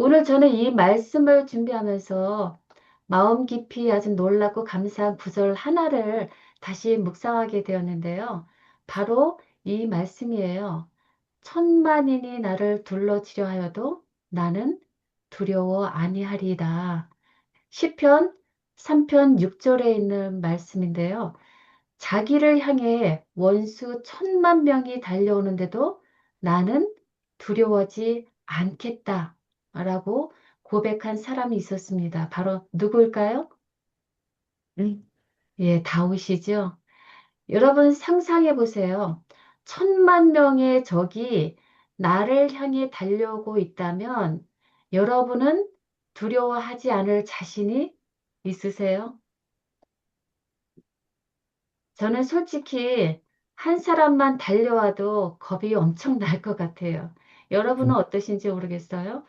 오늘 저는 이 말씀을 준비하면서 마음 깊이 아주 놀랍고 감사한 구절 하나를 다시 묵상하게 되었는데요. 바로 이 말씀이에요. 천만인이 나를 둘러치려 하여도 나는 두려워 아니하리이다. 시편 3편 6절에 있는 말씀인데요. 자기를 향해 원수 1,000만 명이 달려오는데도 나는 두려워하지 않겠다. 라고 고백한 사람이 있었습니다. 바로 누구일까요? 네. 예, 다윗이죠. 여러분 상상해 보세요. 1,000만 명의 적이 나를 향해 달려오고 있다면 여러분은 두려워하지 않을 자신이 있으세요? 저는 솔직히 한 사람만 달려와도 겁이 엄청 날 것 같아요. 여러분은 어떠신지 모르겠어요.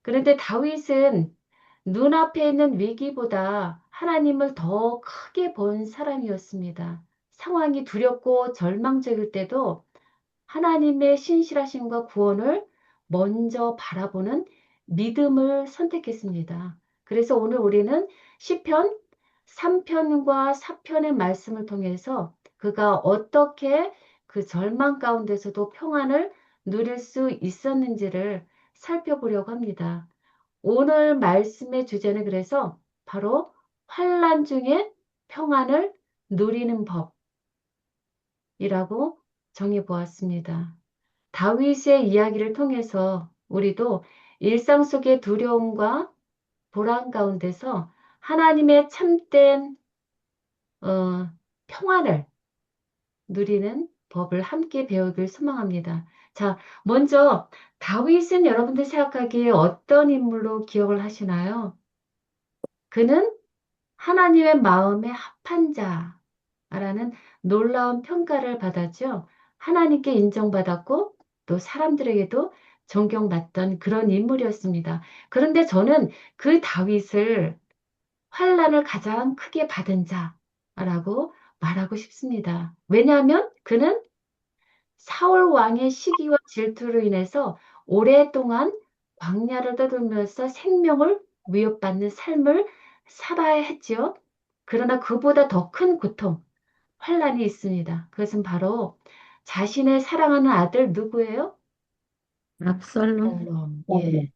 그런데 다윗은 눈앞에 있는 위기보다 하나님을 더 크게 본 사람이었습니다. 상황이 두렵고 절망적일 때도 하나님의 신실하심과 구원을 먼저 바라보는 믿음을 선택했습니다. 그래서 오늘 우리는 시편 3편과 4편의 말씀을 통해서 그가 어떻게 그 절망 가운데서도 평안을 누릴 수 있었는지를 살펴보려고 합니다. 오늘 말씀의 주제는 그래서 바로 환난 중에 평안을 누리는 법이라고 정해 보았습니다. 다윗의 이야기를 통해서 우리도 일상 속의 두려움과 불안 가운데서 하나님의 참된 평안을 누리는 법을 함께 배우길 소망합니다. 자, 먼저 다윗은 여러분들 생각하기에 어떤 인물로 기억을 하시나요? 그는 하나님의 마음에 합한 자라는 놀라운 평가를 받았죠. 하나님께 인정받았고 또 사람들에게도 존경받던 그런 인물이었습니다. 그런데 저는 그 다윗을 환란을 가장 크게 받은 자라고 말하고 싶습니다. 왜냐하면 그는 사울 왕의 시기와 질투로 인해서 오랫동안 광야를 떠돌면서 생명을 위협받는 삶을 살아야 했지요. 그러나 그보다 더 큰 고통, 환란이 있습니다. 그것은 바로 자신의 사랑하는 아들 누구예요? 압살롬. 압살롬. 예.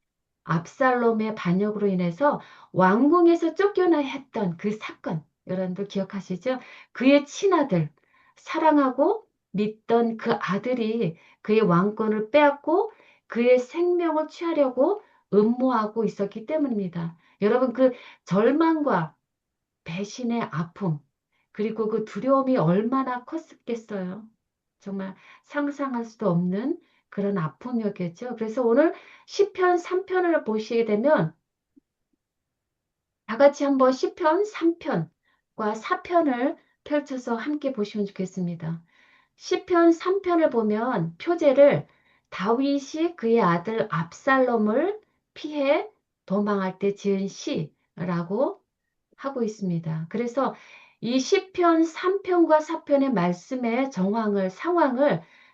압살롬의 반역으로 인해서 왕궁에서 쫓겨나야 했던 그 사건, 여러분들 기억하시죠? 그의 친아들, 사랑하고 믿던 그 아들이 그의 왕권을 빼앗고 그의 생명을 취하려고 음모하고 있었기 때문입니다. 여러분, 그 절망과 배신의 아픔, 그리고 그 두려움이 얼마나 컸겠어요. 정말 상상할 수도 없는 그런 아픔이었겠죠. 그래서 오늘 시편 3편을 보시게 되면 다 같이 한번 시편 3편과 4편을 펼쳐서 함께 보시면 좋겠습니다. 시편 3편을 보면 표제를 다윗이 그의 아들 압살롬을 피해 도망할 때 지은 시라고 하고 있습니다. 그래서 이 시편 3편과 4편의 말씀의 상황을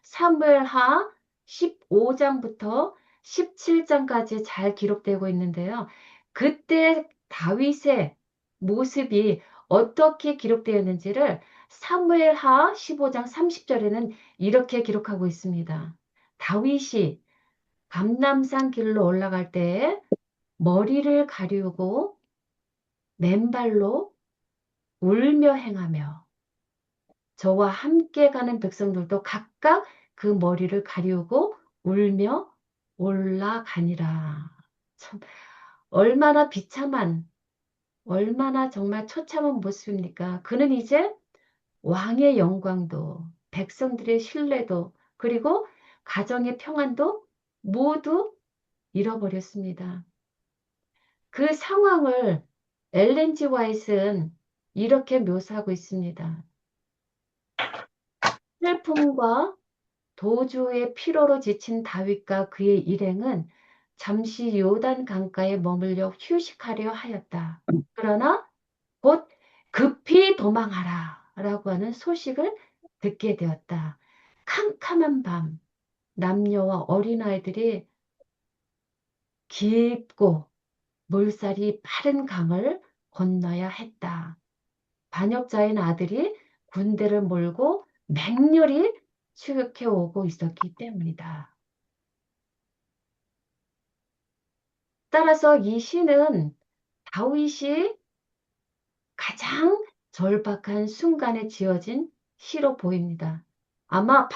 사무엘하 15장부터 17장까지 잘 기록되고 있는데요. 그때 다윗의 모습이 어떻게 기록되었는지를 사무엘하 15장 30절에는 이렇게 기록하고 있습니다. 다윗이 감람산 길로 올라갈 때에 머리를 가리우고 맨발로 울며 행하며 저와 함께 가는 백성들도 각각 그 머리를 가리우고 울며 올라가니라. 참, 얼마나 비참한, 얼마나 정말 처참한 모습입니까? 그는 이제 왕의 영광도, 백성들의 신뢰도, 그리고 가정의 평안도 모두 잃어버렸습니다. 그 상황을 엘렌지 화이트는 이렇게 묘사하고 있습니다. 슬픔과 도주의 피로로 지친 다윗과 그의 일행은 잠시 요단 강가에 머물러 휴식하려 하였다. 그러나 곧 급히 도망하라 라고 하는 소식을 듣게 되었다. 캄캄한 밤, 남녀와 어린아이들이 깊고 물살이 빠른 강을 건너야 했다. 반역자인 아들이 군대를 몰고 맹렬히 추격해 오고 있었기 때문이다. 따라서 이 시는 다윗이 가장 절박한 순간에 지어진 시로 보입니다. 아마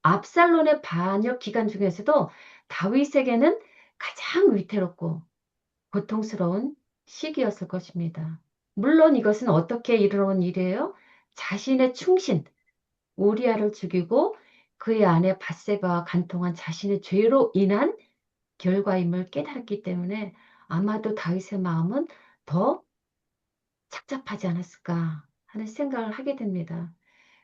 압살롬의 반역 기간 중에서도 다윗에게는 가장 위태롭고 고통스러운 시기였을 것입니다. 물론 이것은 어떻게 일어난 일이에요? 자신의 충신 우리아를 죽이고 그의 아내 밧세바와 간통한 자신의 죄로 인한 결과임을 깨달았기 때문에 아마도 다윗의 마음은 더 착잡하지 않았을까 하는 생각을 하게 됩니다.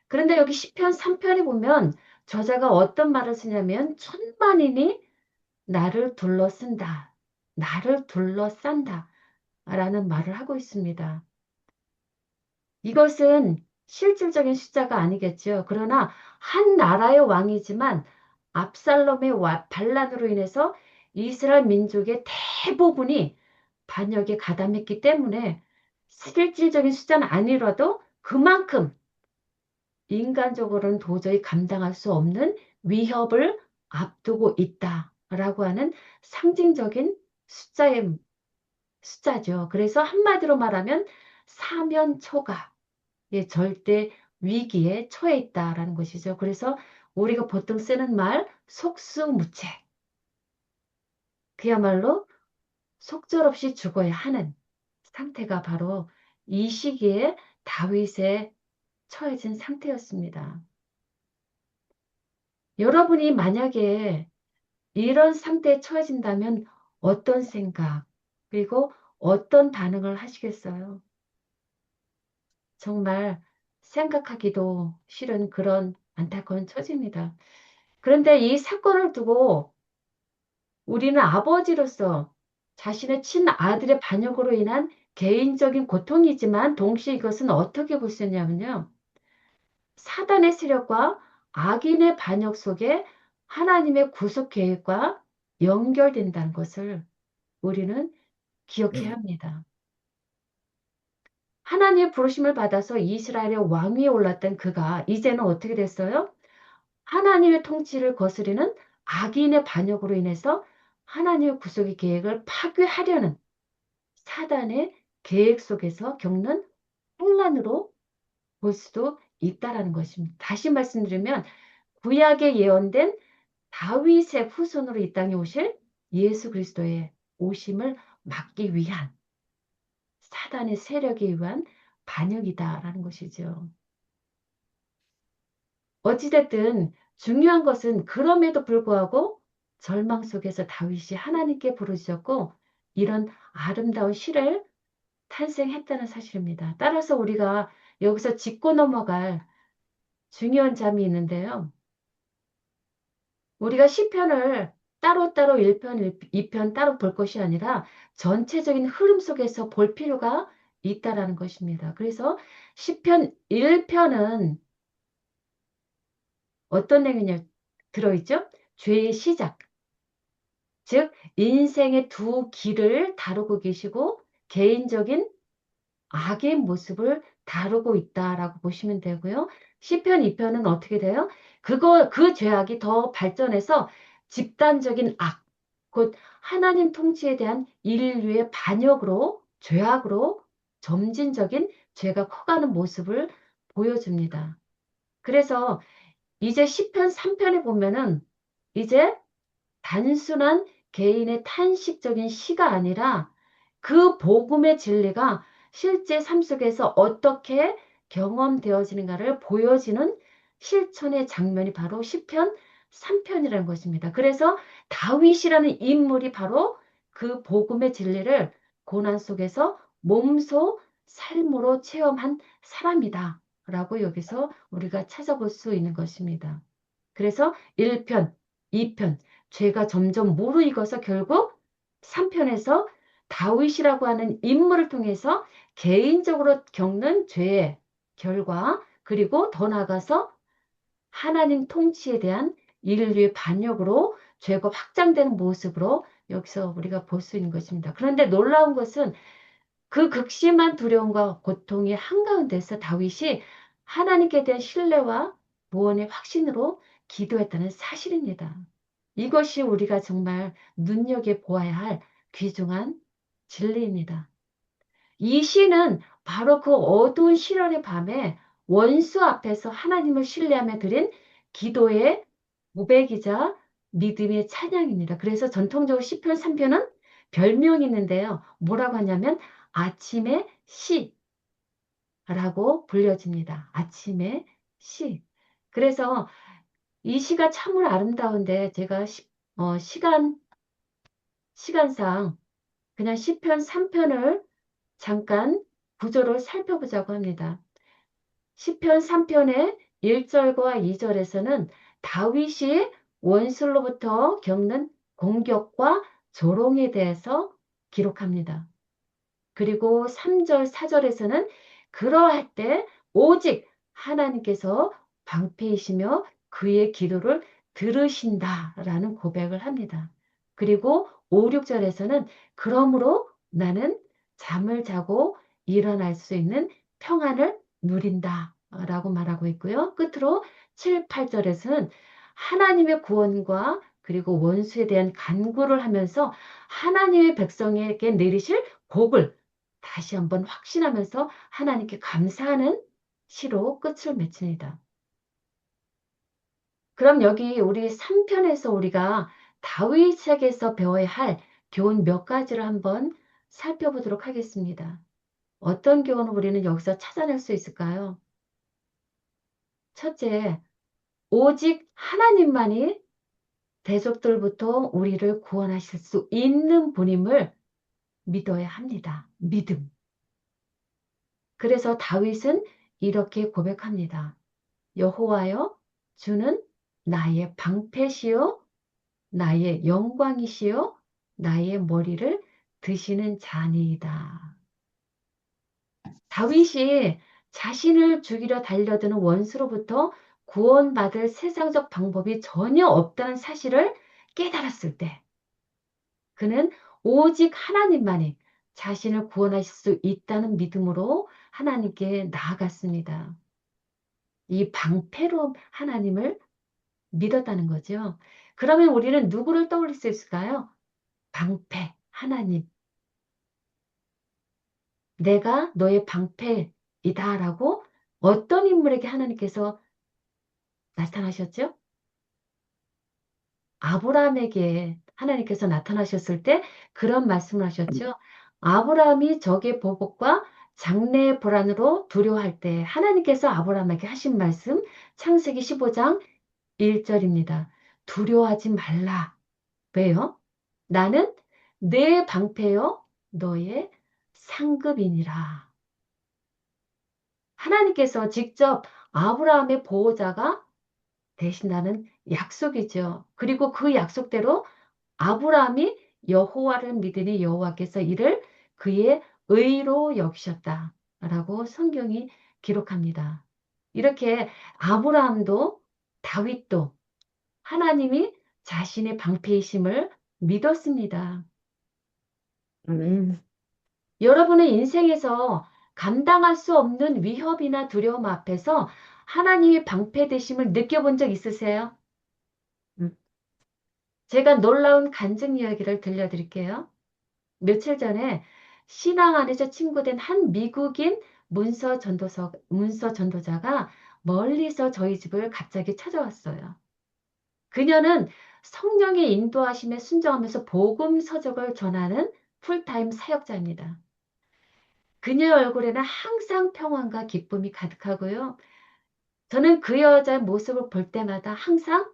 그런데 여기 시편 3편에 보면 저자가 어떤 말을 쓰냐면 천만인이 나를 둘러쓴다. 나를 둘러싼다. 라는 말을 하고 있습니다. 이것은 실질적인 숫자가 아니겠죠. 그러나 한 나라의 왕이지만 압살롬의 반란으로 인해서 이스라엘 민족의 대부분이 반역에 가담했기 때문에 실질적인 숫자는 아니라도 그만큼 인간적으로는 도저히 감당할 수 없는 위협을 앞두고 있다라고 하는 상징적인 숫자죠. 그래서 한마디로 말하면 사면초가 절대 위기에 처해 있다라는 것이죠. 그래서 우리가 보통 쓰는 말 속수무책 그야말로 속절없이 죽어야 하는 상태가 바로 이 시기에 다윗에 처해진 상태였습니다. 여러분이 만약에 이런 상태에 처해진다면 어떤 생각 그리고 어떤 반응을 하시겠어요? 정말 생각하기도 싫은 그런 안타까운 처지입니다. 그런데 이 사건을 두고 우리는 아버지로서 자신의 친아들의 반역으로 인한 개인적인 고통이지만 동시에 이것은 어떻게 볼 수 있냐면요. 사단의 세력과 악인의 반역 속에 하나님의 구속 계획과 연결된다는 것을 우리는 기억해야 합니다. 하나님의 부르심을 받아서 이스라엘의 왕위에 올랐던 그가 이제는 어떻게 됐어요? 하나님의 통치를 거스르는 악인의 반역으로 인해서 하나님의 구속의 계획을 파괴하려는 사단의 계획 속에서 겪는 혼란으로 볼 수도 있다라는 것입니다. 다시 말씀드리면 구약에 예언된 다윗의 후손으로 이 땅에 오실 예수 그리스도의 오심을 막기 위한 사단의 세력에 의한 반역이다라는 것이죠. 어찌됐든 중요한 것은 그럼에도 불구하고 절망 속에서 다윗이 하나님께 부르짖었고 이런 아름다운 시를 탄생했다는 사실입니다. 따라서 우리가 여기서 짚고 넘어갈 중요한 점이 있는데요. 우리가 시편을 따로따로 1편, 2편 따로 볼 것이 아니라 전체적인 흐름 속에서 볼 필요가 있다라는 것입니다. 그래서 시편 1편은 어떤 내용이 들어있죠? 죄의 시작, 즉 인생의 두 길을 다루고 계시고 개인적인 악의 모습을 다루고 있다라고 보시면 되고요. 시편 2편은 어떻게 돼요? 그 죄악이 더 발전해서 집단적인 악, 곧 하나님 통치에 대한 인류의 반역으로 죄악으로 점진적인 죄가 커가는 모습을 보여줍니다. 그래서 이제 시편 3편에 보면은 이제 단순한 개인의 탄식적인 시가 아니라 그 복음의 진리가 실제 삶 속에서 어떻게 경험되어지는가를 보여지는 실천의 장면이 바로 시편 3편이라는 것입니다. 그래서 다윗이라는 인물이 바로 그 복음의 진리를 고난 속에서 몸소 삶으로 체험한 사람이다. 라고 여기서 우리가 찾아볼 수 있는 것입니다. 그래서 1편, 2편, 죄가 점점 무르익어서 결국 3편에서 다윗이라고 하는 인물을 통해서 개인적으로 겪는 죄의 결과 그리고 더 나아가서 하나님 통치에 대한 인류의 반역으로 죄가 확장되는 모습으로 여기서 우리가 볼 수 있는 것입니다. 그런데 놀라운 것은 그 극심한 두려움과 고통이 한가운데서 다윗이 하나님께 대한 신뢰와 구원의 확신으로 기도했다는 사실입니다. 이것이 우리가 정말 눈여겨보아야 할 귀중한 진리입니다. 이 시는 바로 그 어두운 시련의 밤에 원수 앞에서 하나님을 신뢰하며 드린 기도의 고백이자 믿음의 찬양입니다. 그래서 전통적으로 시편 3편은 별명이 있는데요. 뭐라고 하냐면 아침의 시라고 불려집니다. 아침의 시. 그래서 이 시가 참으로 아름다운데 제가 시간상 그냥 시편 3편을 잠깐 구조를 살펴보자고 합니다. 시편 3편의 1절과 2절에서는 다윗이 원수로부터 겪는 공격과 조롱에 대해서 기록합니다. 그리고 3절, 4절에서는 그러할 때 오직 하나님께서 방패이시며 그의 기도를 들으신다라는 고백을 합니다. 그리고 5, 6절에서는 그러므로 나는 잠을 자고 일어날 수 있는 평안을 누린다라고 말하고 있고요. 끝으로 7, 8절에서는 하나님의 구원과 그리고 원수에 대한 간구를 하면서 하나님의 백성에게 내리실 복을 다시 한번 확신하면서 하나님께 감사하는 시로 끝을 맺힙니다. 그럼 여기 우리 3편에서 우리가 다윗에게서 배워야 할 교훈 몇 가지를 한번 살펴보도록 하겠습니다. 어떤 교훈을 우리는 여기서 찾아낼 수 있을까요? 첫째, 오직 하나님만이 대적들부터 우리를 구원하실 수 있는 분임을 믿어야 합니다. 믿음. 그래서 다윗은 이렇게 고백합니다. 여호와여, 주는 나의 방패시요, 나의 영광이시요, 나의 머리를 드시는 자니이다. 다윗이 자신을 죽이려 달려드는 원수로부터 구원받을 세상적 방법이 전혀 없다는 사실을 깨달았을 때, 그는 오직 하나님만이 자신을 구원하실 수 있다는 믿음으로 하나님께 나아갔습니다. 이 방패로 하나님을 믿었다는 거죠. 그러면 우리는 누구를 떠올릴 수 있을까요? 방패, 하나님. 내가 너의 방패이다라고 어떤 인물에게 하나님께서 나타나셨죠? 아브라함에게 하나님께서 나타나셨을 때 그런 말씀을 하셨죠. 아브라함이 적의 보복과 장래의 불안으로 두려워할 때 하나님께서 아브라함에게 하신 말씀 창세기 15장 1절입니다. 두려워하지 말라. 왜요? 나는 내 방패요 너의 상급이니라. 하나님께서 직접 아브라함의 보호자가 되신다는 약속이죠. 그리고 그 약속대로 아브라함이 여호와를 믿으니 여호와께서 이를 그의 의로 여기셨다라고 성경이 기록합니다. 이렇게 아브라함도 다윗도 하나님이 자신의 방패이심을 믿었습니다. 아멘. 여러분의 인생에서 감당할 수 없는 위협이나 두려움 앞에서 하나님의 방패 되심을 느껴본 적 있으세요? 음, 제가 놀라운 간증 이야기를 들려드릴게요. 며칠 전에 신앙 안에서 친구된 한 미국인 문서 전도자가 멀리서 저희 집을 갑자기 찾아왔어요. 그녀는 성령의 인도하심에 순종하면서 복음 서적을 전하는 풀타임 사역자입니다. 그녀의 얼굴에는 항상 평안과 기쁨이 가득하고요. 저는 그 여자의 모습을 볼 때마다 항상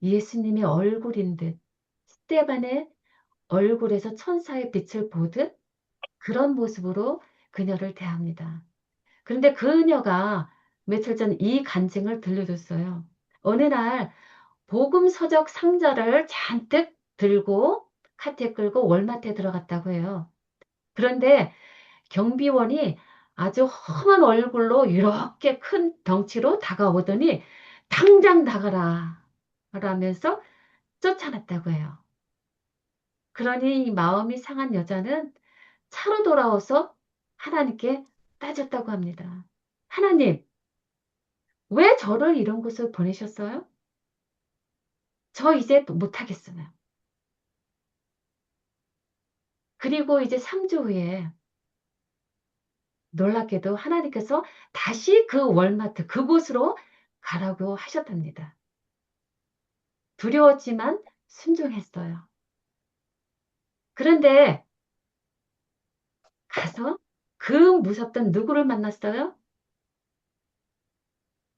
예수님의 얼굴인 듯 스테반의 얼굴에서 천사의 빛을 보듯 그런 모습으로 그녀를 대합니다. 그런데 그녀가 며칠 전 이 간증을 들려줬어요. 어느 날 복음 서적 상자를 잔뜩 들고 카트에 끌고 월마트에 들어갔다고 해요. 그런데 경비원이 아주 험한 얼굴로 이렇게 큰 덩치로 다가오더니 당장 나가라 라면서 쫓아냈다고 해요. 그러니 이 마음이 상한 여자는 차로 돌아와서 하나님께 따졌다고 합니다. 하나님, 왜 저를 이런 곳을 보내셨어요? 저 이제 못하겠어요. 그리고 이제 3주 후에 놀랍게도 하나님께서 다시 그 월마트 그곳으로 가라고 하셨답니다. 두려웠지만 순종했어요. 그런데 가서 그 무섭던 누구를 만났어요?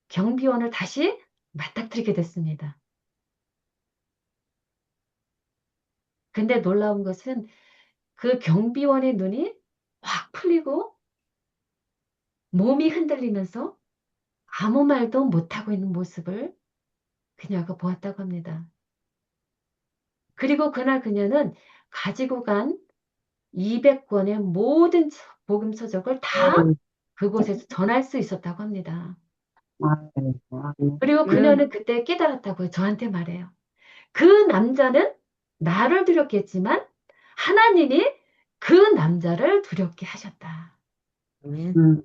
경비원을 다시 맞닥뜨리게 됐습니다. 근데 놀라운 것은 그 경비원의 눈이 확 풀리고 몸이 흔들리면서 아무 말도 못하고 있는 모습을 그녀가 보았다고 합니다. 그리고 그날 그녀는 가지고 간 200권의 모든 복음 서적을 다 아유, 그곳에서 전할 수 있었다고 합니다. 아유, 아유. 그리고 그녀는 그때 깨달았다고요. 저한테 말해요. 그 남자는 나를 두렵겠지만 하나님이 그 남자를 두렵게 하셨다. 아멘.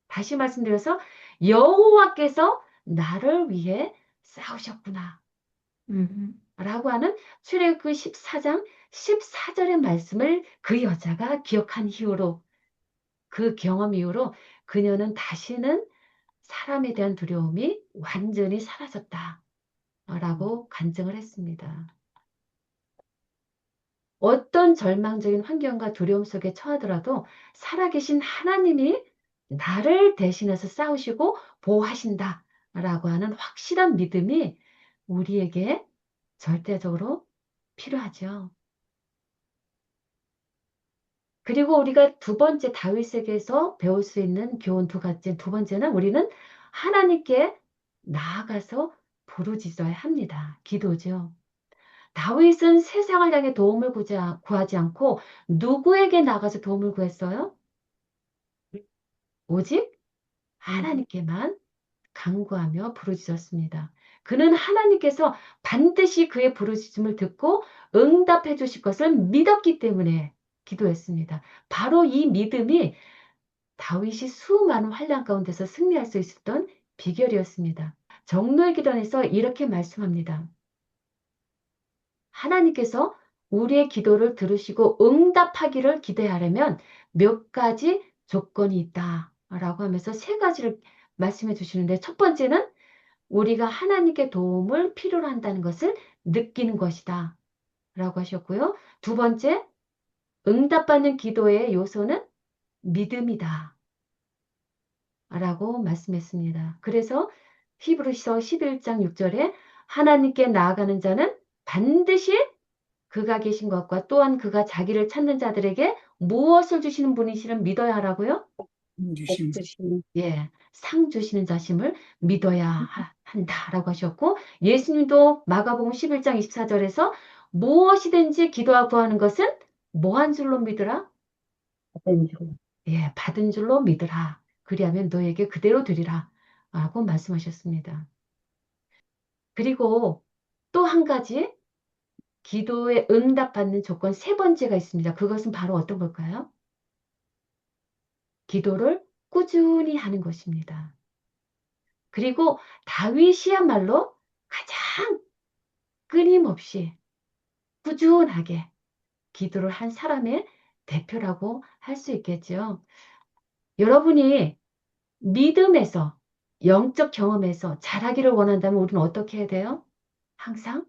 다시 말씀드려서 여호와께서 나를 위해 싸우셨구나. 음, 라고 하는 출애굽기 14장 14절의 말씀을 그 여자가 기억한 이후로 그 경험 이후로 그녀는 다시는 사람에 대한 두려움이 완전히 사라졌다라고 간증을 했습니다. 어떤 절망적인 환경과 두려움 속에 처하더라도 살아계신 하나님이 나를 대신해서 싸우시고 보호하신다라고 하는 확실한 믿음이 우리에게 절대적으로 필요하죠. 그리고 우리가 두 번째 다윗에게서 배울 수 있는 교훈 두 가지, 두 번째는 우리는 하나님께 나아가서 부르짖어야 합니다. 기도죠. 다윗은 세상을 향해 도움을 구하지 않고 누구에게 나가서 도움을 구했어요? 오직 음, 하나님께만 간구하며 부르짖었습니다. 그는 하나님께서 반드시 그의 부르짖음을 듣고 응답해 주실 것을 믿었기 때문에 기도했습니다. 바로 이 믿음이 다윗이 수많은 환난 가운데서 승리할 수 있었던 비결이었습니다. 정로의 기도에서 이렇게 말씀합니다. 하나님께서 우리의 기도를 들으시고 응답하기를 기대하려면 몇 가지 조건이 있다라고 하면서 세 가지를 말씀해 주시는데 첫 번째는 우리가 하나님께 도움을 필요로 한다는 것을 느끼는 것이다 라고 하셨고요. 두 번째, 응답받는 기도의 요소는 믿음이다 라고 말씀했습니다. 그래서 히브리서 11장 6절에 하나님께 나아가는 자는 반드시 그가 계신 것과 또한 그가 자기를 찾는 자들에게 무엇을 주시는 분이시를 믿어야 하라고요? 주신 예, 상 주시는 자심을 믿어야 한다라고 하셨고 예수님도 마가복음 11장 24절에서 무엇이든지 기도하고 구하는 것은 뭐 한 줄로 믿으라? 받은 줄. 예, 받은 줄로 믿으라. 그리하면 너에게 그대로 되리라. 라고 말씀하셨습니다. 그리고 또 한 가지 기도에 응답받는 조건 세 번째가 있습니다. 그것은 바로 어떤 걸까요? 기도를 꾸준히 하는 것입니다. 그리고 다윗이야말로 가장 끊임없이 꾸준하게 기도를 한 사람의 대표라고 할 수 있겠죠. 여러분이 믿음에서 영적 경험에서 잘하기를 원한다면 우리는 어떻게 해야 돼요? 항상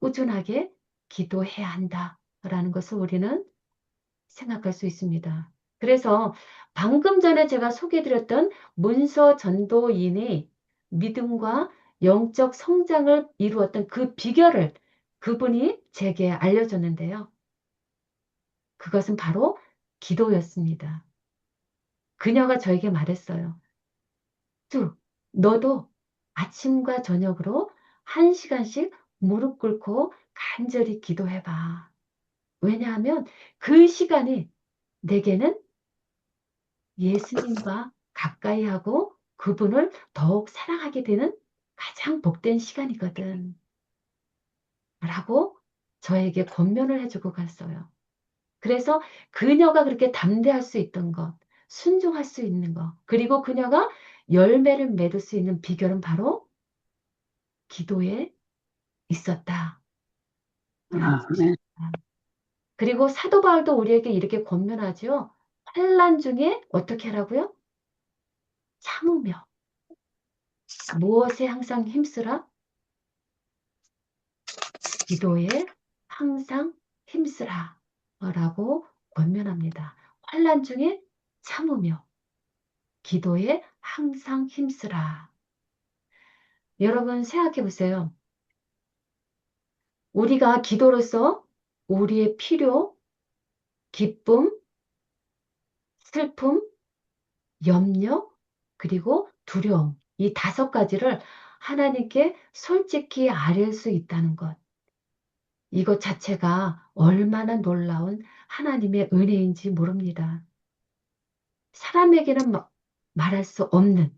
꾸준하게 기도해야 한다라는 것을 우리는 생각할 수 있습니다. 그래서 방금 전에 제가 소개해드렸던 문서 전도인이 믿음과 영적 성장을 이루었던 그 비결을 그분이 제게 알려줬는데요. 그것은 바로 기도였습니다. 그녀가 저에게 말했어요. 주, 너도 아침과 저녁으로 1시간씩 무릎 꿇고 간절히 기도해봐. 왜냐하면 그 시간이 내게는 예수님과 가까이 하고 그분을 더욱 사랑하게 되는 가장 복된 시간이거든. 라고 저에게 권면을 해주고 갔어요. 그래서 그녀가 그렇게 담대할 수 있던 것, 순종할 수 있는 것, 그리고 그녀가 열매를 맺을 수 있는 비결은 바로 기도에 있었다라는 아멘. 것입니다. 그리고 사도 바울도 우리에게 이렇게 권면하죠. 환난 중에 어떻게 하라고요? 참으며 무엇에 항상 힘쓰라? 기도에 항상 힘쓰라 라고 권면합니다. 환난 중에 참으며 기도에 항상 힘쓰라. 여러분 생각해 보세요. 우리가 기도로서 우리의 필요, 기쁨, 슬픔, 염려, 그리고 두려움, 이 다섯 가지를 하나님께 솔직히 아뢰을 수 있다는 것. 이것 자체가 얼마나 놀라운 하나님의 은혜인지 모릅니다. 사람에게는 말할 수 없는,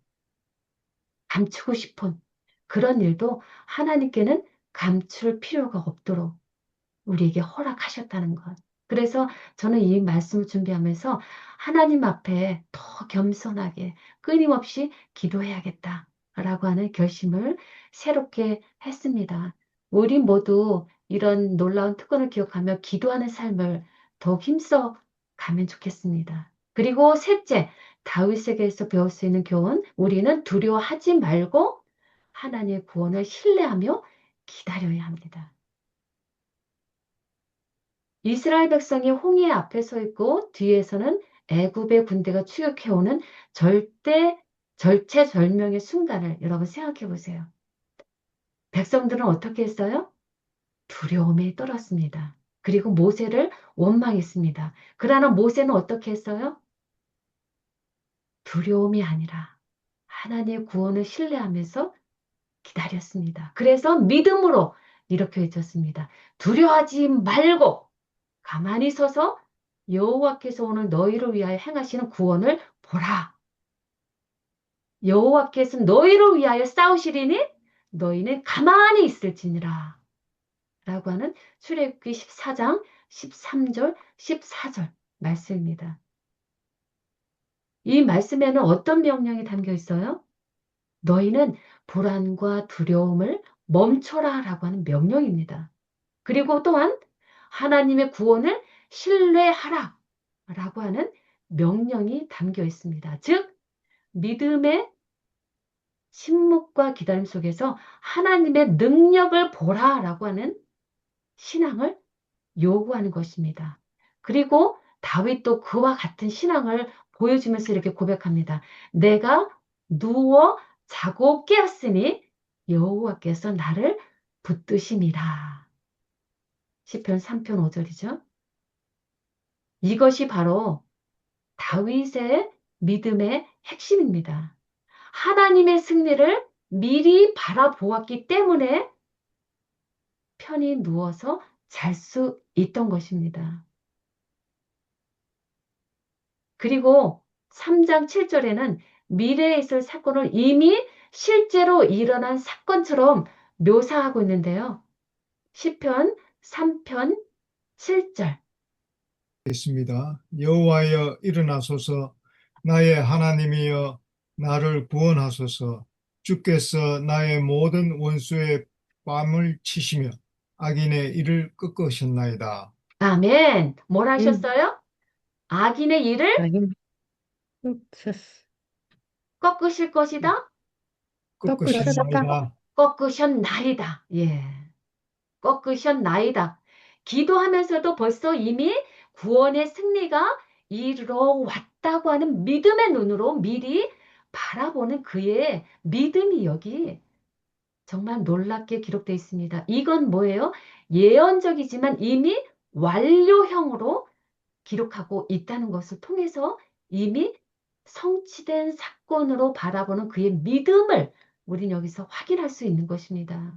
감추고 싶은 그런 일도 하나님께는 감출 필요가 없도록 우리에게 허락하셨다는 것. 그래서 저는 이 말씀을 준비하면서 하나님 앞에 더 겸손하게 끊임없이 기도해야겠다라고 하는 결심을 새롭게 했습니다. 우리 모두 이런 놀라운 특권을 기억하며 기도하는 삶을 더욱 힘써 가면 좋겠습니다. 그리고 셋째, 다윗에게서 배울 수 있는 교훈, 우리는 두려워하지 말고 하나님의 구원을 신뢰하며 기다려야 합니다. 이스라엘 백성이 홍해 앞에 서 있고 뒤에서는 애굽의 군대가 추격해오는 절체절명의 순간을 여러분 생각해 보세요. 백성들은 어떻게 했어요? 두려움에 떨었습니다. 그리고 모세를 원망했습니다. 그러나 모세는 어떻게 했어요? 두려움이 아니라 하나님의 구원을 신뢰하면서 기다렸습니다. 그래서 믿음으로 이렇게 외쳤습니다. 두려워하지 말고 가만히 서서 여호와께서 오늘 너희를 위하여 행하시는 구원을 보라. 여호와께서 너희를 위하여 싸우시리니 너희는 가만히 있을지니라. 라고 하는 출애굽기 14장 13절, 14절 말씀입니다. 이 말씀에는 어떤 명령이 담겨 있어요? 너희는 불안과 두려움을 멈춰라 라고 하는 명령입니다. 그리고 또한 하나님의 구원을 신뢰하라 라고 하는 명령이 담겨 있습니다. 즉, 믿음의 침묵과 기다림 속에서 하나님의 능력을 보라 라고 하는 신앙을 요구하는 것입니다. 그리고 다윗도 그와 같은 신앙을 보여주면서 이렇게 고백합니다. 내가 누워 자고 깨었으니 여호와께서 나를 붙드심이라. 시편 3편 5절이죠. 이것이 바로 다윗의 믿음의 핵심입니다. 하나님의 승리를 미리 바라보았기 때문에 편히 누워서 잘 수 있던 것입니다. 그리고 3장 7절에는 미래에 있을 사건을 이미 실제로 일어난 사건처럼 묘사하고 있는데요. 시편 3편 7절. 있습니다. 여호와여 일어나소서 나의 하나님이여 나를 구원하소서 주께서 나의 모든 원수의 뺨을 치시며 악인의 일을 꺾으셨나이다. 아멘. 뭘 하셨어요? 악인의 일을 자기 흑세스 꺾으실 것이다? 꺾으셨다. 꺾으셨나이다. 꺾으셨나이다. 예. 꺾으셨나이다. 기도하면서도 벌써 이미 구원의 승리가 이르러 왔다고 하는 믿음의 눈으로 미리 바라보는 그의 믿음이 여기 정말 놀랍게 기록되어 있습니다. 이건 뭐예요? 예언적이지만 이미 완료형으로 기록하고 있다는 것을 통해서 이미 성취된 사건으로 바라보는 그의 믿음을 우리는 여기서 확인할 수 있는 것입니다.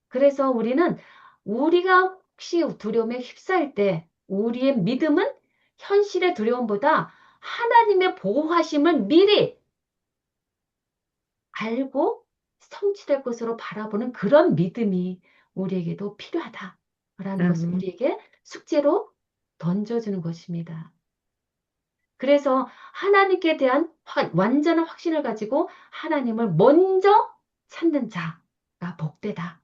그래서 우리는 우리가 혹시 두려움에 휩싸일 때 우리의 믿음은 현실의 두려움보다 하나님의 보호하심을 미리 알고 성취될 것으로 바라보는 그런 믿음이 우리에게도 필요하다라는 것을 우리에게 숙제로 던져주는 것입니다. 그래서 하나님께 대한 완전한 확신을 가지고 하나님을 먼저 찾는 자가 복되다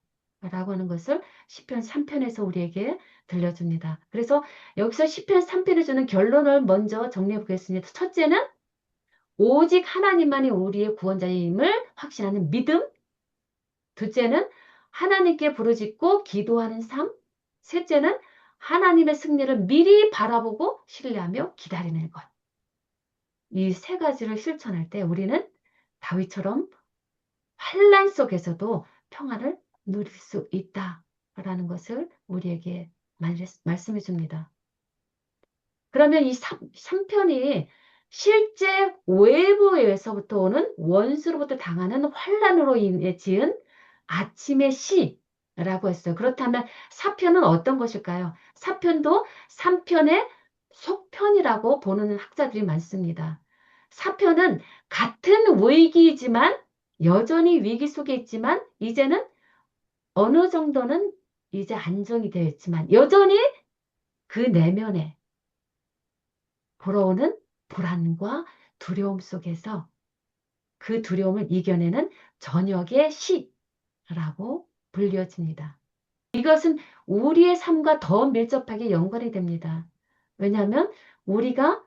라고 하는 것을 시편 3편에서 우리에게 들려줍니다. 그래서 여기서 시편 3편에 주는 결론을 먼저 정리해 보겠습니다. 첫째는 오직 하나님만이 우리의 구원자임을 확신하는 믿음. 둘째는 하나님께 부르짖고 기도하는 삶. 셋째는 하나님의 승리를 미리 바라보고 신뢰하며 기다리는 것. 이 세 가지를 실천할 때 우리는 다윗처럼 환란 속에서도 평안을 누릴 수 있다라는 것을 우리에게 말씀해 줍니다. 그러면 이 3편이 실제 외부에서부터 오는 원수로부터 당하는 환란으로 인해 지은 아침의 시라고 했어요. 그렇다면 4편은 어떤 것일까요? 4편도 3편의 속편이라고 보는 학자들이 많습니다. 4편은 같은 위기이지만 여전히 위기 속에 있지만 이제는 어느 정도는 이제 안정이 되어 있지만 여전히 그 내면에 불어오는 불안과 두려움 속에서 그 두려움을 이겨내는 저녁의 시라고 불려집니다. 이것은 우리의 삶과 더 밀접하게 연관이 됩니다. 왜냐하면 우리가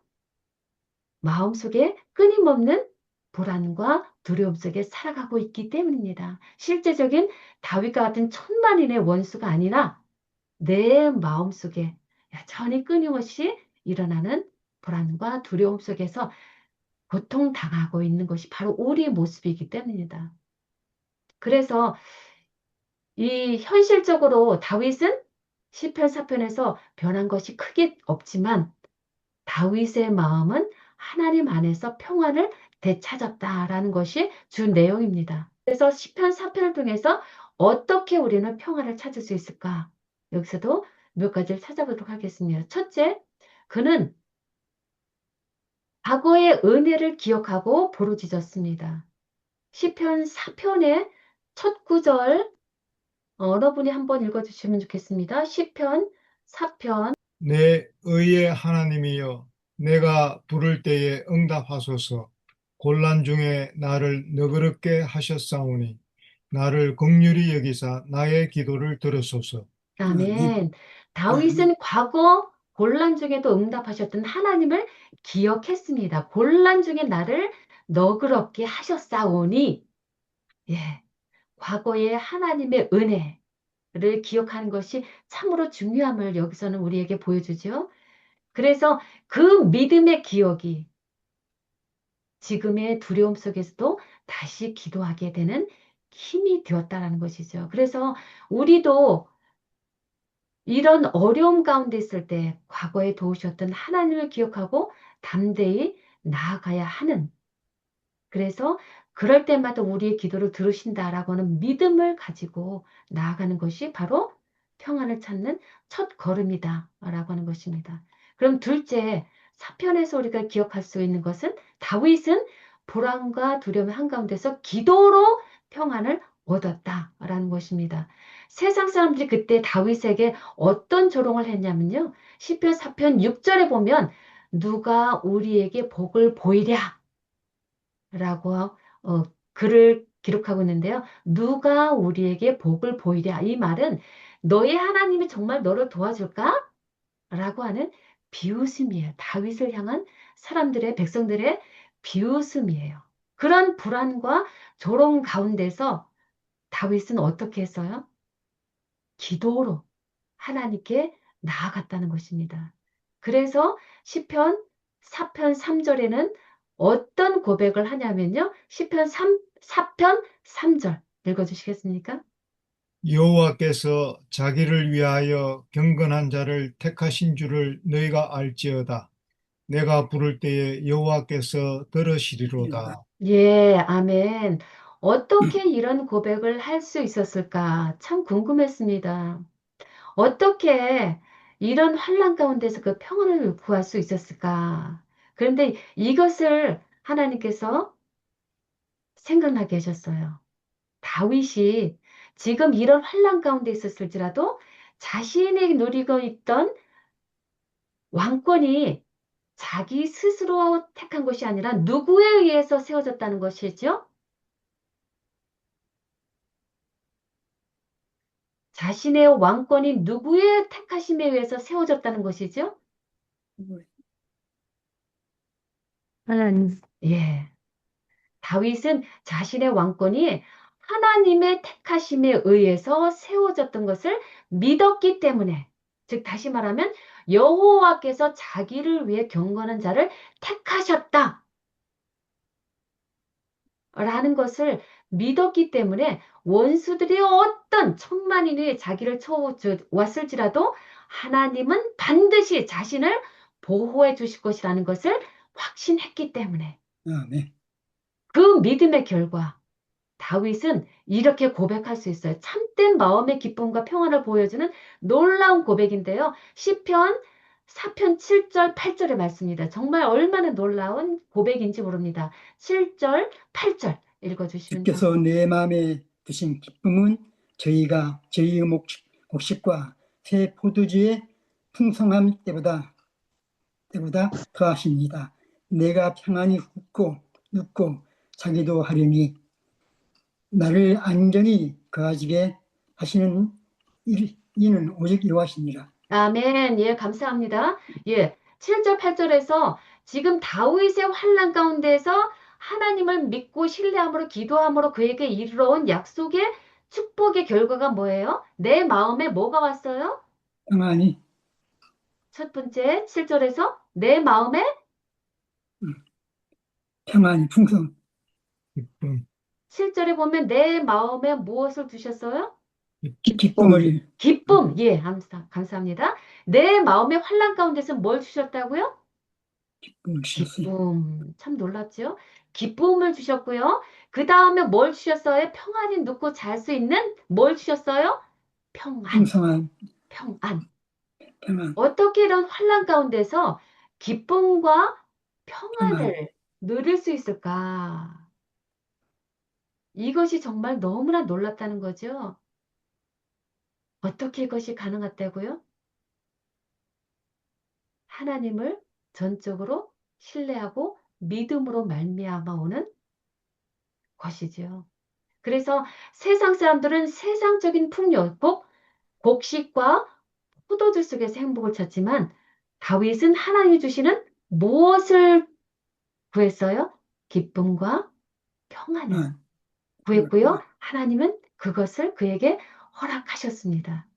마음속에 끊임없는 불안과 두려움 속에 살아가고 있기 때문입니다. 실제적인 다윗과 같은 천만인의 원수가 아니라 내 마음속에 여전히 끊임없이 일어나는 불안과 두려움 속에서 고통당하고 있는 것이 바로 우리의 모습이기 때문입니다. 그래서 이 현실적으로 다윗은 시편 4편에서 변한 것이 크게 없지만 다윗의 마음은 하나님 안에서 평안을 되찾았다라는 것이 주 내용입니다. 그래서 시편 4편을 통해서 어떻게 우리는 평안을 찾을 수 있을까? 여기서도 몇 가지를 찾아보도록 하겠습니다. 첫째, 그는 과거의 은혜를 기억하고 부르짖었습니다. 시편 4편의 첫 구절 어느 분이 한번 읽어주시면 좋겠습니다. 시편 4편 내 의의 하나님이여 내가 부를 때에 응답하소서. 곤란 중에 나를 너그럽게 하셨사오니 나를 긍휼히 여기사 나의 기도를 들으소서. 아멘. 다윗은 과거 곤란 중에도 응답하셨던 하나님을 기억했습니다. 곤란 중에 나를 너그럽게 하셨사오니 예, 과거의 하나님의 은혜를 기억하는 것이 참으로 중요함을 여기서는 우리에게 보여주죠. 그래서 그 믿음의 기억이 지금의 두려움 속에서도 다시 기도하게 되는 힘이 되었다라는 것이죠. 그래서 우리도 이런 어려움 가운데 있을 때 과거에 도우셨던 하나님을 기억하고 담대히 나아가야 하는 그래서 그럴 때마다 우리의 기도를 들으신다라고 하는 믿음을 가지고 나아가는 것이 바로 평안을 찾는 첫 걸음이다라고 하는 것입니다. 그럼 둘째, 사편에서 우리가 기억할 수 있는 것은 다윗은 불안과 두려움 한가운데서 기도로 평안을 얻었다라는 것입니다. 세상 사람들이 그때 다윗에게 어떤 조롱을 했냐면요. 시편 4편 6절에 보면 누가 우리에게 복을 보이랴 라고 글을 기록하고 있는데요. 누가 우리에게 복을 보이랴. 이 말은 너의 하나님이 정말 너를 도와줄까? 라고 하는 비웃음이에요. 다윗을 향한 사람들의 백성들의 비웃음이에요. 그런 불안과 조롱 가운데서 다윗은 어떻게 했어요? 기도로 하나님께 나아갔다는 것입니다. 그래서 시편 4편 3절에는 어떤 고백을 하냐면요. 시편 4편 3절 읽어주시겠습니까? 여호와께서 자기를 위하여 경건한 자를 택하신 줄을 너희가 알지어다. 내가 부를 때에 여호와께서 들으시리로다. 예, 아멘. 어떻게 이런 고백을 할 수 있었을까? 참 궁금했습니다. 어떻게 이런 환란 가운데서 그 평안을 구할 수 있었을까? 그런데 이것을 하나님께서 생각나게 하셨어요. 다윗이 지금 이런 환란 가운데 있었을지라도 자신이 누리고 있던 왕권이 자기 스스로 택한 것이 아니라 누구에 의해서 세워졌다는 것이죠. 자신의 왕권이 누구의 택하심에 의해서 세워졌다는 것이죠. 하나님. 예. 다윗은 자신의 왕권이 하나님의 택하심에 의해서 세워졌던 것을 믿었기 때문에, 즉 다시 말하면 여호와께서 자기를 위해 경건한 자를 택하셨다 라는 것을 믿었기 때문에 원수들이 어떤 천만인이 자기를 왔을지라도 하나님은 반드시 자신을 보호해 주실 것이라는 것을 확신했기 때문에, 네. 그 믿음의 결과 다윗은 이렇게 고백할 수 있어요. 참된 마음의 기쁨과 평안을 보여주는 놀라운 고백인데요. 시편 4편 7절 8절의 말씀입니다. 정말 얼마나 놀라운 고백인지 모릅니다. 7절 8절 읽어주시면 주께서 내 마음에 두신 기쁨은 저희의 곡식과 새 포도주의 풍성함 때보다 더하십니다. 내가 평안히 눕고 자기도 하려니 나를 안전히 거하시게 하시는 이는 오직 여호와시니라. 아멘. 예, 감사합니다. 예, 7절, 8절에서 지금 다윗의 환난 가운데서 하나님을 믿고 신뢰함으로 기도함으로 그에게 이르러온 약속의 축복의 결과가 뭐예요? 내 마음에 뭐가 왔어요? 평안히 첫 번째, 7절에서 내 마음에 평안히 풍성 기쁨, 7절에 보면 내 마음에 무엇을 두셨어요? 기쁨을 기쁨. 예, 감사합니다. 내 마음의 환난 가운데서 뭘 주셨다고요? 주셨어요. 기쁨. 참 놀랍죠? 기쁨을 주셨고요. 그 다음에 뭘 주셨어요? 평안히 눕고 잘 수 있는 뭘 주셨어요? 평안. 풍성한 평안. 평안. 어떻게 이런 환난 가운데서 기쁨과 평안을 누릴 수 있을까? 이것이 정말 너무나 놀랍다는 거죠. 어떻게 이것이 가능하다고요? 하나님을 전적으로 신뢰하고 믿음으로 말미암아 오는 것이지요. 그래서 세상 사람들은 세상적인 풍요, 곧 곡식과 포도주 속에서 행복을 찾지만 다윗은 하나님이 주시는 무엇을 구했어요? 기쁨과 평안을 구했고요. 하나님은 그것을 그에게 허락하셨습니다.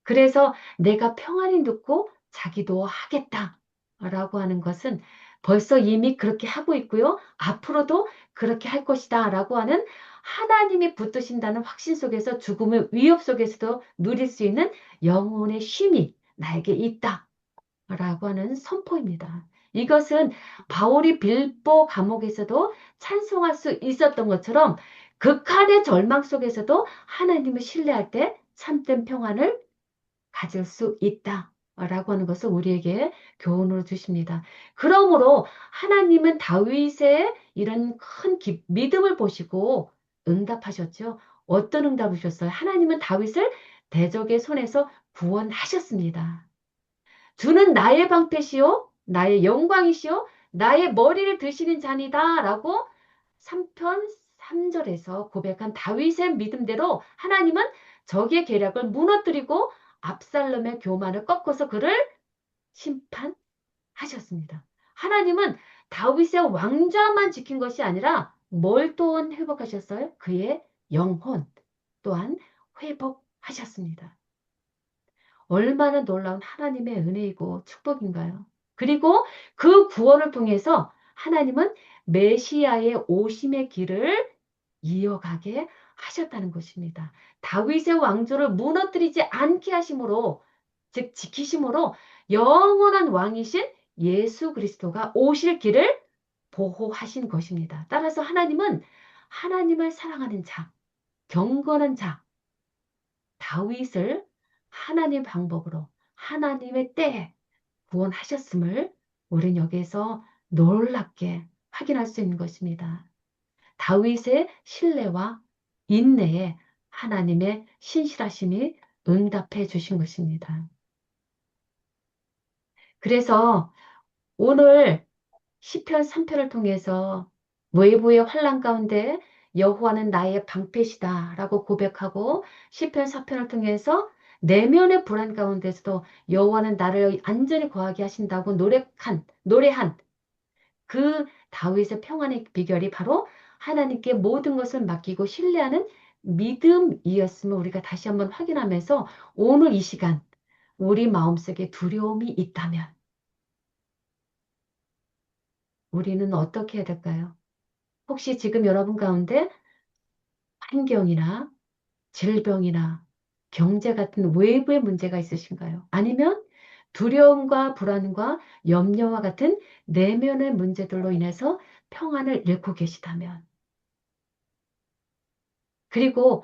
그래서 내가 평안히 눕고 자기도 하겠다라고 하는 것은 벌써 이미 그렇게 하고 있고요. 앞으로도 그렇게 할 것이다라고 하는 하나님이 붙드신다는 확신 속에서 죽음의 위협 속에서도 누릴 수 있는 영혼의 쉼이 나에게 있다라고 하는 선포입니다. 이것은 바울이 빌보 감옥에서도 찬송할 수 있었던 것처럼 극한의 절망 속에서도 하나님을 신뢰할 때 참된 평안을 가질 수 있다라고 하는 것을 우리에게 교훈으로 주십니다. 그러므로 하나님은 다윗의 이런 큰 믿음을 보시고 응답하셨죠. 어떤 응답을 주셨어요? 하나님은 다윗을 대적의 손에서 구원하셨습니다. 주는 나의 방패시요 나의 영광이시요 나의 머리를 드시는 자니다 라고 3편 3절에서 고백한 다윗의 믿음대로 하나님은 적의 계략을 무너뜨리고 압살롬의 교만을 꺾어서 그를 심판하셨습니다. 하나님은 다윗의 왕좌만 지킨 것이 아니라 뭘 또한 회복하셨어요? 그의 영혼 또한 회복하셨습니다. 얼마나 놀라운 하나님의 은혜이고 축복인가요? 그리고 그 구원을 통해서 하나님은 메시아의 오심의 길을 이어가게 하셨다는 것입니다. 다윗의 왕조를 무너뜨리지 않게 하심으로, 즉 지키심으로 영원한 왕이신 예수 그리스도가 오실 길을 보호하신 것입니다. 따라서 하나님은 하나님을 사랑하는 자, 경건한 자, 다윗을 하나님 방법으로 하나님의 때에 구원하셨음을 우리는 여기에서 놀랍게 확인할 수 있는 것입니다. 다윗의 신뢰와 인내에 하나님의 신실하심이 응답해 주신 것입니다. 그래서 오늘 시편 3편을 통해서 외부의 환난 가운데 여호와는 나의 방패시다라고 고백하고 시편 4편을 통해서 내면의 불안 가운데서도 여호와는 나를 안전히 거하게 하신다고 노래한 그 다윗의 평안의 비결이 바로 하나님께 모든 것을 맡기고 신뢰하는 믿음이었음을 우리가 다시 한번 확인하면서 오늘 이 시간 우리 마음속에 두려움이 있다면 우리는 어떻게 해야 될까요? 혹시 지금 여러분 가운데 환경이나 질병이나 경제 같은 외부의 문제가 있으신가요? 아니면 두려움과 불안과 염려와 같은 내면의 문제들로 인해서 평안을 잃고 계시다면 그리고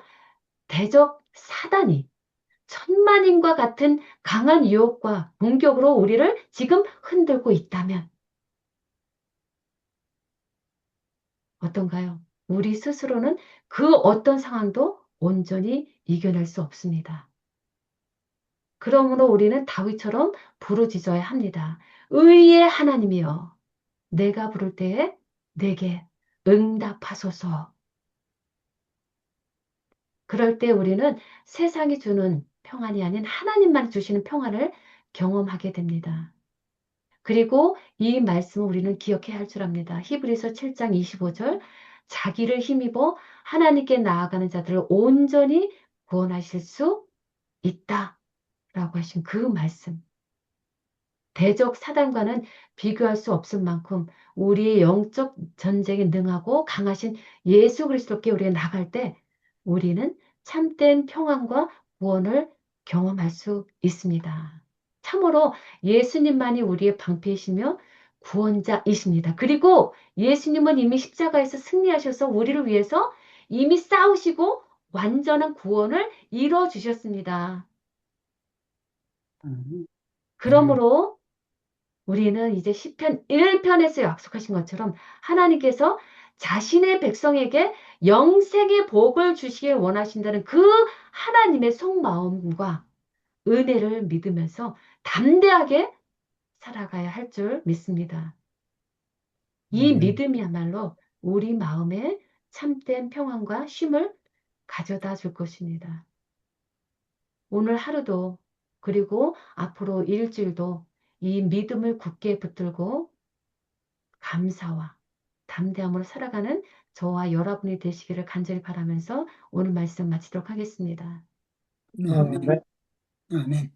대적 사단이 천만인과 같은 강한 유혹과 공격으로 우리를 지금 흔들고 있다면 어떤가요? 우리 스스로는 그 어떤 상황도 온전히 이겨낼 수 없습니다. 그러므로 우리는 다윗처럼 부르짖어야 합니다. 의의 하나님이여, 내가 부를 때에 내게 응답하소서. 그럴 때 우리는 세상이 주는 평안이 아닌 하나님만 주시는 평안을 경험하게 됩니다. 그리고 이 말씀을 우리는 기억해야 할 줄 압니다. 히브리서 7장 25절 자기를 힘입어 하나님께 나아가는 자들을 온전히 구원하실 수 있다라고 하신 그 말씀. 대적 사단과는 비교할 수 없을 만큼 우리의 영적 전쟁에 능하고 강하신 예수 그리스도께 우리가 나갈 때 우리는 참된 평안과 구원을 경험할 수 있습니다. 참으로 예수님만이 우리의 방패이시며 구원자이십니다. 그리고 예수님은 이미 십자가에서 승리하셔서 우리를 위해서 이미 싸우시고 완전한 구원을 이루어 주셨습니다. 그러므로 우리는 이제 시편 1편에서 약속하신 것처럼 하나님께서 자신의 백성에게 영생의 복을 주시길 원하신다는 그 하나님의 속마음과 은혜를 믿으면서 담대하게 살아가야 할 줄 믿습니다. 이 믿음이야말로 우리 마음에 참된 평안과 쉼을 가져다 줄 것입니다. 오늘 하루도 그리고 앞으로 일주일도 이 믿음을 굳게 붙들고 감사와 담대함으로 살아가는 저와 여러분이 되시기를 간절히 바라면서 오늘 말씀 마치도록 하겠습니다. 아멘. 아멘.